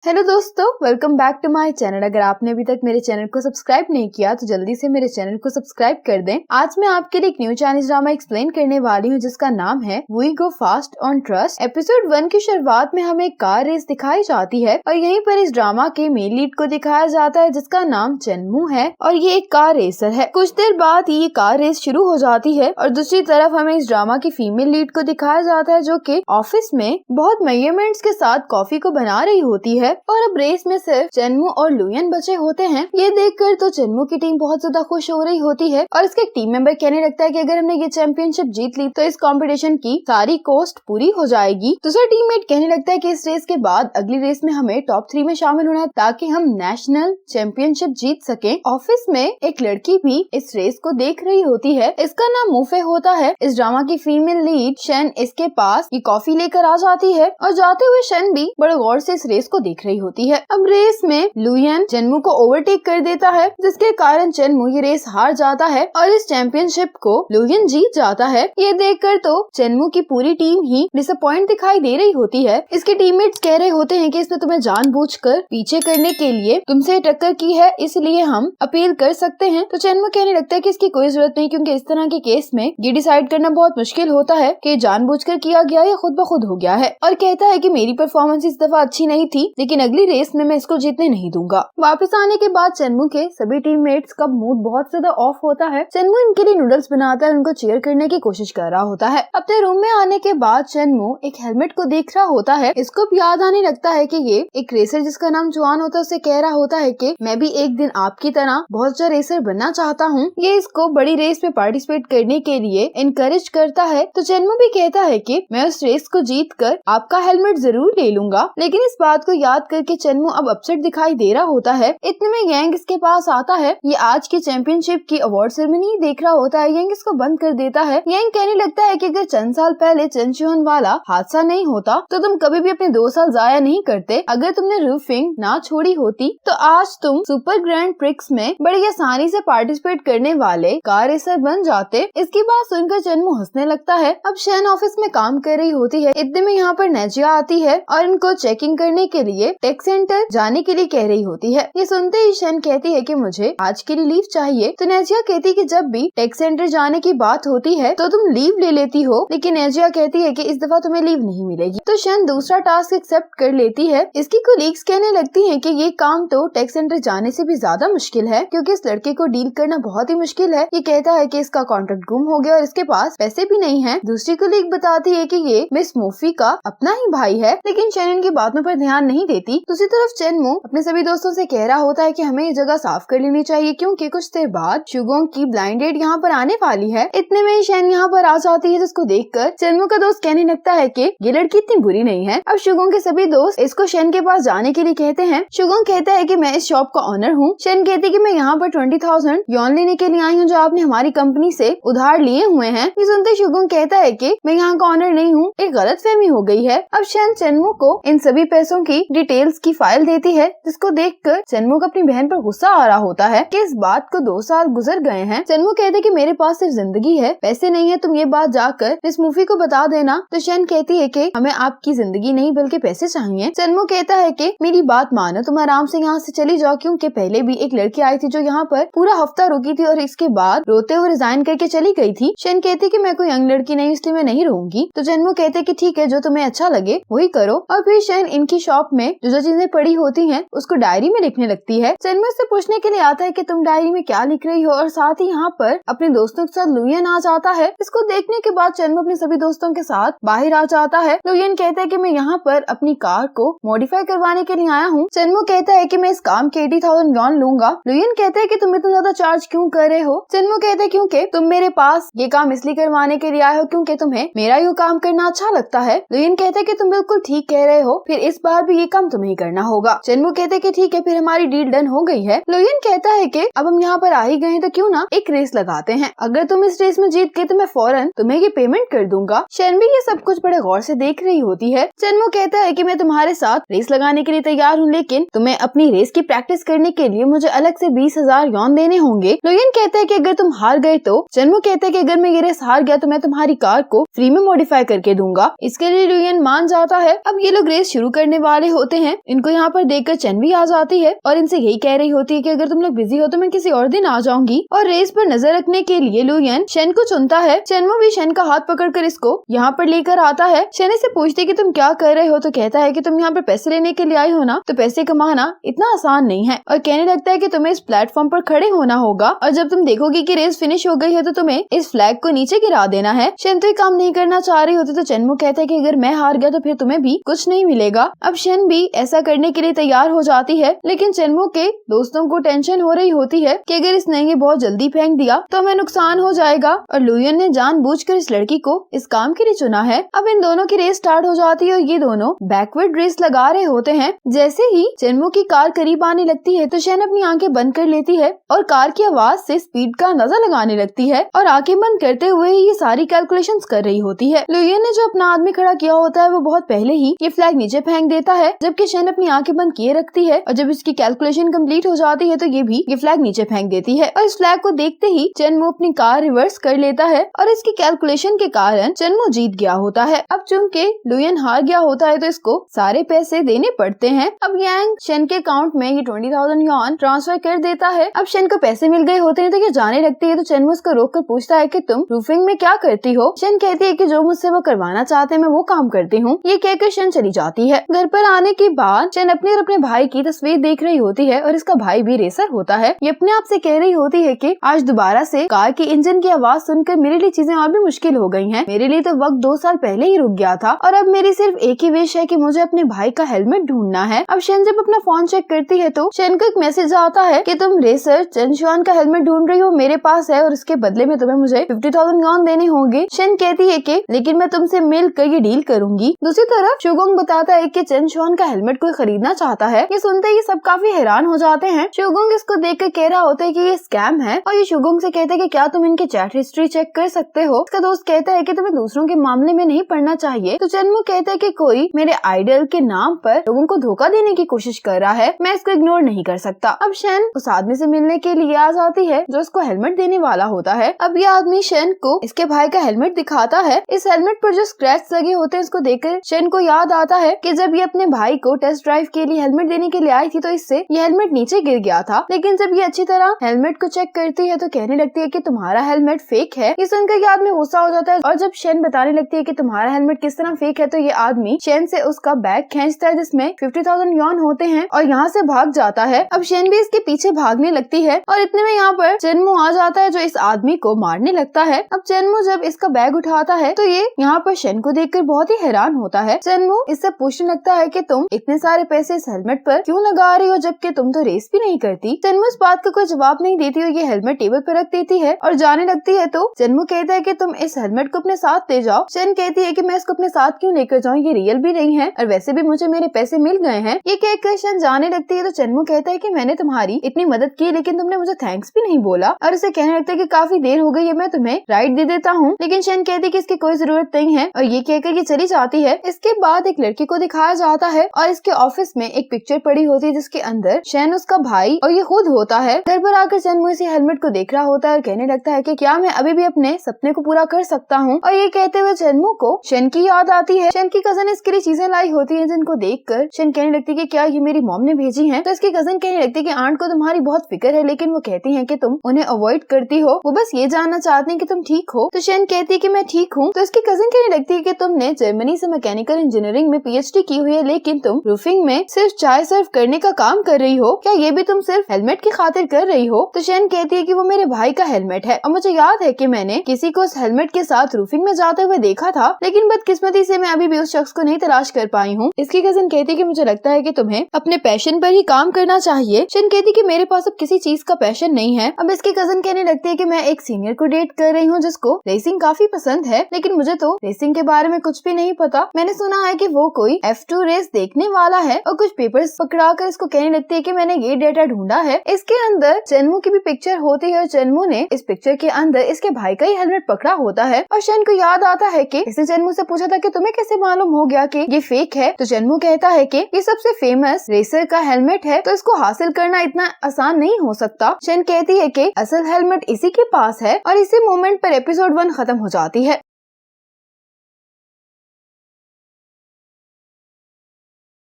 Hello दोस्तों, welcome back to my channel. अगर आपने अभी तक मेरे चैनल को सब्सक्राइब नहीं किया तो जल्दी से मेरे चैनल को सब्सक्राइब कर दें। आज मैं आपके लिए एक न्यू चाइनीज ड्रामा एक्सप्लेन करने वाली हूँ जिसका नाम है we go fast on trust. Episode 1 की शुरुआत में हमें एक कार रेस दिखाई जाती है और यहीं पर इस ड्रामा के मेन लीड को दिखाया जाता है जिसका नाम चेनमू है और ये एक कार रेसर है। कुछ देर बाद ये कार रेस शुरू हो जाती है और दूसरी तरफ हमें इस ड्रामा की फीमेल लीड को दिखाया जाता है जो कि ऑफिस में बहुत मेजरमेंट्स के साथ कॉफी को बना रही होती है और अब रेस में सिर्फ चेनमू और लुयन बचे होते हैं। ये देखकर तो चेनमू की टीम बहुत ज्यादा खुश हो रही होती है और इसके टीम मेंबर कहने लगता है कि अगर हमने ये चैंपियनशिप जीत ली तो इस कंपटीशन की सारी कॉस्ट पूरी हो जाएगी। दूसरा टीममेट कहने लगता है कि इस रेस के बाद अगली रेस में हमें टॉप 3 में शामिल होना है ताकि हम नेशनल चैंपियनशिप जीत सके। ऑफिस में एक लड़की भी इस रेस को देख रही होती है, इसका नाम मूफे होता है। इस ड्रामा की फीमेल लीड शन इसके पास ये कॉफी लेकर आ जाती है और जाते हुए शन भी बड़े गौर से इस रेस को देख रही होती है। अब रेस में लुयन चेनमू को ओवरटेक कर देता है जिसके कारण चेनमू ये रेस हार जाता है और इस चैंपियनशिप को लुयन जीत जाता है। ये देखकर तो चेनमू की पूरी टीम ही डिसअपॉइंट दिखाई दे रही होती है। इसके टीममेट्स कह रहे होते हैं कि इसने तुम्हें जानबूझकर पीछे करने के लिए तुमसे टक्कर की है, इसलिए हम अपील कर सकते हैं। तो चेनमू कहने लगता है कि इसकी कोई जरूरत नहीं क्योंकि इस तरह के केस में ये डिसाइड करना बहुत मुश्किल होता है कि जानबूझकर किया गया या खुद ब खुद हो गया है और कहता है कि मेरी परफॉर्मेंस इस दफा अच्छी नहीं थी लेकिन अगली रेस में मैं इसको जीतने नहीं दूंगा। वापस आने के बाद चेनमू के सभी टीममेट्स का मूड बहुत ज्यादा ऑफ होता है। चेनमू इनके लिए नूडल्स बनाता है, उनको चीयर करने की कोशिश कर रहा होता है। अपने रूम में आने के बाद चेनमू एक हेलमेट को देख रहा होता है। इसको याद आने लगता है कि ये एक रेसर जिसका नाम जुआन होता है उसे कह रहा होता है कि मैं भी एक दिन आपकी तरह बहुत अच्छा रेसर बनना चाहता हूँ। ये इसको बड़ी रेस में पार्टिसिपेट करने के लिए इनकरेज करता है। तो चेनमू भी कहता है कि मैं उस रेस को जीत कर आपका हेलमेट जरूर ले लूंगा, लेकिन इस बात को याद करके चेनमू अब अपसेट दिखाई दे रहा होता है। इतने में यंग इसके पास आता है। ये आज की चैंपियनशिप की अवार्ड सेरेमनी देख रहा होता है। यंग इसको बंद कर देता है। यंग कहने लगता है कि अगर चंद साल पहले चंचुन वाला हादसा नहीं होता तो तुम कभी भी अपने 2 साल जाया नहीं करते। अगर तुमने रूफिंग ना छोड़ी होती तो आज तुम सुपर ग्रैंड प्रिक्स में बड़ी आसानी से पार्टिसिपेट करने वाले कार रेसर बन जाते। इसकी बात सुनकर चेनमू हंसने लगता है। अब शन ऑफिस में काम कर रही होती है। इतने में यहाँ पर नेजिया आती है और इनको चेकिंग करने के लिए टेक सेंटर जाने के लिए कह रही होती है। ये सुनते ही शन कहती है कि मुझे आज के लिए लीव चाहिए। तो नेजिया कहती है कि जब भी टेक सेंटर जाने की बात होती है तो तुम लीव ले लेती हो, लेकिन नेजिया कहती है कि इस दफा तुम्हें लीव नहीं मिलेगी। तो शन दूसरा टास्क एक्सेप्ट कर लेती है। इसकी कोलीग्स कहने लगती हैं कि ये काम तो टेक सेंटर जाने से भी ज्यादा मुश्किल है क्योंकि इस लड़के को डील करना बहुत ही मुश्किल है। ये कहता है कि इसका कॉन्ट्रैक्ट गुम हो गया और इसके पास पैसे भी नहीं है। दूसरी कोलीग बताती है कि ये मिस मूफी का अपना ही भाई है, लेकिन शन इनकी बातों पर ध्यान नहीं देती। दूसरी तरफ चेनमू अपने सभी दोस्तों से कह रहा होता है कि हमें ये जगह साफ कर लेनी चाहिए क्योंकि कुछ देर बाद शुगोंग की ब्लाइंड डेट यहाँ पर आने वाली है। इतने में शन यहाँ पर आ जाती है जिसको देखकर चेनमू का दोस्त कहने लगता है कि ये लड़की इतनी बुरी नहीं है। अब शुगोंग के सभी दोस्त इसको शन के पास जाने के लिए कहते हैं। शुगोंग कहता है कि मैं इस शॉप का ऑनर हूँ। शन कहती है कि मैं यहाँ पर 20,000 यॉन लेने के लिए आई हूँ जो आपने हमारी कंपनी से उधार लिए हुए हैं। ये सुनते शुगोंग कहता है कि मैं यहाँ का ऑनर नहीं हूँ, एक गलतफहमी हो गई है। अब शन चेनमू को इन सभी पैसों की डिटेल्स की फाइल देती है जिसको देखकर चेनमू को अपनी बहन पर गुस्सा आ रहा होता है कि इस बात को 2 साल गुजर गए हैं। चेनमू कहते हैं कि मेरे पास सिर्फ जिंदगी है, पैसे नहीं है, तुम ये बात जाकर मिस मूफी को बता देना। तो शन कहती है कि हमें आपकी जिंदगी नहीं बल्कि पैसे चाहिए। चेनमू कहता है कि मेरी बात मानो, तुम आराम से यहाँ से चली जाओ क्योंकि पहले भी एक लड़की आई थी जो यहाँ पर पूरा हफ्ता रुकी थी और इसके बाद रोते हुए रिजाइन करके चली गई थी। शन कहती है कि मैं कोई यंग लड़की नहीं इसलिए मैं नहीं रहूंगी। तो चेनमू कहते हैं कि ठीक है, जो तुम्हें अच्छा लगे वही करो। और फिर शन इनकी शॉप में जो चीजें पड़ी होती हैं उसको डायरी में लिखने लगती है। चेनमू से पूछने के लिए आता है कि तुम डायरी में क्या लिख रही हो और साथ ही यहाँ पर अपने दोस्तों के साथ लुयन आ जाता है। इसको देखने के बाद चेनमू अपने सभी दोस्तों के साथ बाहर आ जाता है। लुयन कहता है कि मैं यहाँ पर अपनी कार को मॉडिफाई करवाने के लिए आया हूँ। चेनमू कहता है कि मैं इस काम के 80,000 यॉन लूंगा। लुयन कहता है कि तुम इतना ज्यादा चार्ज क्यों कर रहे हो। चेनमू कहता है क्योंकि तुम मेरे पास ये काम इसलिए करवाने के लिए आए हो क्योंकि तुम्हें मेरा ये काम करना अच्छा लगता है। लुयन कहता है कि तुम बिल्कुल ठीक कह रहे हो, फिर इस बार भी ये काम तुम्हें ही करना होगा। चेनमू कहते हैं कि ठीक है, फिर हमारी डील डन हो गई है। लुयन कहता है कि अब हम यहाँ पर आ ही गए हैं तो क्यों ना एक रेस लगाते हैं, अगर तुम इस रेस में जीत गए तो मैं फौरन तुम्हें ये पेमेंट कर दूंगा। शन भी ये सब कुछ बड़े गौर से देख रही होती है। चेनमू कहता है कि मैं तुम्हारे साथ रेस लगाने के लिए तैयार हूँ, लेकिन तुम्हें अपनी रेस की प्रैक्टिस करने के लिए मुझे अलग से 20,000 यॉन देने होंगे। लुयन कहता है कि अगर तुम हार गए तो चेनमू कहता है कि अगर मैं ये रेस हार गया तो मैं तुम्हारी कार को फ्री में मॉडिफाई करके दूंगा। इसके लिए लुयन मान जाता है। अब ये लोग रेस शुरू करने वाले होते होते हैं। इनको यहाँ पर देखकर चेन भी आ जाती है और इनसे यही कह रही होती है कि अगर तुम लोग बिजी हो तो मैं किसी और दिन आ जाऊंगी। और रेस पर नजर रखने के लिए लुयन शेन को चुनता है। चेनमो भी शेन का हाथ पकड़कर इसको यहाँ पर लेकर आता है। शेन से पूछती है कि तुम क्या कर रहे हो, तो कहता है कि तुम यहाँ पर पैसे लेने के लिए आई हो ना, तो पैसे कमाना इतना आसान नहीं है और कहने लगता है कि तुम्हें इस प्लेटफॉर्म पर खड़े होना होगा और जब तुम देखोगे कि रेस फिनिश हो गई है तो तुम्हें इस फ्लैग को नीचे गिरा देना है। शेन तो ये काम नहीं करना चाह रही होती तो चेनमो कहता है कि अगर मैं हार गया तो फिर तुम्हें भी कुछ नहीं मिलेगा। अब शेन भी ऐसा करने के लिए तैयार हो जाती है, लेकिन चेनमो के दोस्तों को टेंशन हो रही होती है कि अगर इसने ये बहुत जल्दी फेंक दिया तो हमें नुकसान हो जाएगा और लुयन ने जानबूझकर इस लड़की को इस काम के लिए चुना है। अब इन दोनों की रेस स्टार्ट हो जाती है और ये दोनों बैकवर्ड रेस लगा रहे होते हैं। जैसे ही चेनमो की कार करीब आने लगती है तो शेन अपनी आंखें बंद कर लेती है और कार की आवाज से स्पीड का अंदाजा लगाने लगती है और आंखें बंद करते हुए ही ये सारी कैलकुलेशंस कर रही होती है। लुयन ने जो अपना आदमी खड़ा किया होता है वो बहुत पहले ही ये फ्लैग नीचे फेंक देता है, जबकि शेन अपनी आंखें बंद किए रखती है और जब इसकी कैलकुलेशन कंप्लीट हो जाती है तो ये भी ये फ्लैग नीचे फेंक देती है और इस फ्लैग को देखते ही चेनमो अपनी कार रिवर्स कर लेता है और इसकी कैलकुलेशन के कारण चेनमो जीत गया होता है। अब चूंकि लुयन हार गया होता है तो इसको सारे पैसे देने पड़ते हैं। अब यांग शेन के अकाउंट में ये 20,000 यॉन ट्रांसफर कर देता है। अब शेन को पैसे मिल गए होते हैं तो ये जाने लगती है तो चेनमो उसको रोक कर पूछता है कि तुम रूफिंग में क्या करती हो। शेन कहती है कि जो मुझसे वो करवाना चाहते हैं मैं वो काम करती हूँ। ये कहकर शेन चली जाती है। घर पर आने के बाद शेन अपने और अपने भाई की तस्वीर देख रही होती है और इसका भाई भी रेसर होता है। ये अपने आप से कह रही होती है कि आज दोबारा से कार के इंजन की आवाज सुनकर मेरे लिए चीजें और भी मुश्किल हो गई हैं। मेरे लिए तो वक्त 2 साल पहले ही रुक गया था और अब मेरी सिर्फ एक ही विश है कि मुझे अपने भाई का हेलमेट ढूंढना है। अब शेन जब अपना फोन चेक करती है तो शेन को एक मैसेज आता है कि तुम रेसर चेन शुआन का हेलमेट ढूंढ रही हो, मेरे पास है और उसके बदले में तुम्हें मुझे 50,000 यॉन देने होंगे। शेन कहती है कि लेकिन मैं तुमसे मिलकर ये डील करूंगी। दूसरी तरफ शुगोंग बताता है कि चेन शुआन का हेलमेट कोई खरीदना चाहता है। ये सुनते ही सब काफी हैरान हो जाते हैं। शुगोंग इसको देखकर कह रहा होता है कि ये स्कैम है और ये शुगोंग से कहता है कि क्या तुम इनकी चैट हिस्ट्री चेक कर सकते हो। इसका दोस्त कहता है कि तुम्हें दूसरों के मामले में नहीं पढ़ना चाहिए। तो चेनमो कहता है कि कोई मेरे आइडल के नाम पर लोगों को धोखा देने की कोशिश कर रहा है, मैं इसको इग्नोर नहीं कर सकता। अब शेन उस आदमी से मिलने के लिए आ जाती है जो उसको हेलमेट देने वाला होता है। अब ये आदमी शेन को इसके भाई का हेलमेट दिखाता है। इस हेलमेट पर जो स्क्रैच लगे होते हैं उसको देखकर शेन को याद आता है कि जब ये अपने भाई को टेस्ट ड्राइव के लिए हेलमेट देने के लिए आई थी तो इससे ये हेलमेट नीचे गिर गया था। लेकिन जब ये अच्छी तरह हेलमेट को चेक करती है तो कहने लगती है कि तुम्हारा हेलमेट फेक है। ये सुनकर ये आदमी गुस्सा हो जाता है और जब शेन बताने लगती है कि तुम्हारा हेलमेट किस तरह फेक है तो ये आदमी शेन से उसका बैग खींचता है जिसमें 50,000 यॉन होते हैं और यहाँ से भाग जाता है। अब शेन भी इसके पीछे भागने लगती है और इतने में यहाँ पर चेनमो आ जाता है जो इस आदमी को मारने लगता है। अब चेनमो जब इसका बैग उठाता है तो ये यहाँ पर शेन को देखकर बहुत ही हैरान होता है। चेनमो इससे पूछने लगता है कि तुम इतने सारे पैसे इस हेलमेट पर क्यों लगा रही हो जबकि तुम तो रेस भी नहीं करती। चेनमो इस बात का कोई जवाब नहीं देती और ये हेलमेट टेबल पर रख देती है और जाने लगती है तो चेनमो कहता है कि तुम इस हेलमेट को अपने साथ ले जाओ। शेन कहती है कि मैं इसको अपने साथ क्यों लेकर जाऊँ, ये रियल भी नहीं है और वैसे भी मुझे मेरे पैसे मिल गए हैं। ये कहकर शेन जाने लगती है तो चेनमो कहता है कि मैंने तुम्हारी इतनी मदद की लेकिन तुमने मुझे थैंक्स भी नहीं बोला और उसे कहने लगता है कि काफी देर हो गई है, मैं तुम्हें राइड दे देता हूँ। लेकिन शेन कहती है कि इसकी कोई जरूरत नहीं है और ये कहकर ये चली जाती है। इसके बाद एक लड़की को दिखाया जाता है और इसके ऑफिस में एक पिक्चर पड़ी होती है जिसके अंदर शेन, उसका भाई और ये खुद होता है। घर पर आकर चेनमो इसी हेलमेट को देख रहा होता है और कहने लगता है कि क्या मैं अभी भी अपने सपने को पूरा कर सकता हूँ। और ये कहते हुए चेनमो को शेन की याद आती है। शेन की कजन इसके लिए चीजें लाई होती है जिनको देखकर शेन कहने लगती है कि क्या ये मेरी मॉम ने भेजी है। तो इसकी कजन कहने लगती है कि आंट को तुम्हारी बहुत फिक्र है लेकिन वो कहती है कि तुम उन्हें अवॉइड करती हो, वो बस ये जानना चाहती है कि तुम ठीक हो। तो शेन कहती है कि मैं ठीक हूँ। तो इसकी कजन कहने लगती है कि तुमने जर्मनी से मैकेनिकल इंजीनियरिंग में PhD की हुई है लेकिन तुम रूफिंग में सिर्फ चाय सर्व करने का काम कर रही हो, क्या ये भी तुम सिर्फ हेलमेट की खातिर कर रही हो। तो शेन कहती है कि वो मेरे भाई का हेलमेट है और मुझे याद है कि मैंने किसी को उस हेलमेट के साथ रूफिंग में जाते हुए देखा था लेकिन बदकिस्मती से मैं अभी भी उस शख्स को नहीं तलाश कर पाई हूँ। इसकी कजन कहती है कि मुझे लगता है कि तुम्हें अपने पैशन पर ही काम करना चाहिए। शेन कहती है कि मेरे पास अब किसी चीज का पैशन नहीं है। अब इसकी कजन कहने लगती है कि मैं एक सीनियर को डेट कर रही हूँ जिसको रेसिंग काफी पसंद है लेकिन मुझे तो रेसिंग के बारे में कुछ भी नहीं पता। मैंने सुना है कि वो कोई F2 रेस देखने वाला है और कुछ पेपर्स पकड़ा कर इसको कहने लगती है कि मैंने ये डेटा ढूंढा है। इसके अंदर चेनमो की भी पिक्चर होती है और चेनमो ने इस पिक्चर के अंदर इसके भाई का ही हेलमेट पकड़ा होता है और शेन को याद आता है कि इसने चेनमो से पूछा था कि तुम्हें कैसे मालूम हो गया कि ये फेक है। तो चेनमो कहता है कि ये सबसे फेमस रेसर का हेलमेट है तो इसको हासिल करना इतना आसान नहीं हो सकता। शेन कहती है कि असल हेलमेट इसी के पास है और इसी मोमेंट पर एपिसोड 1 खत्म हो जाती है।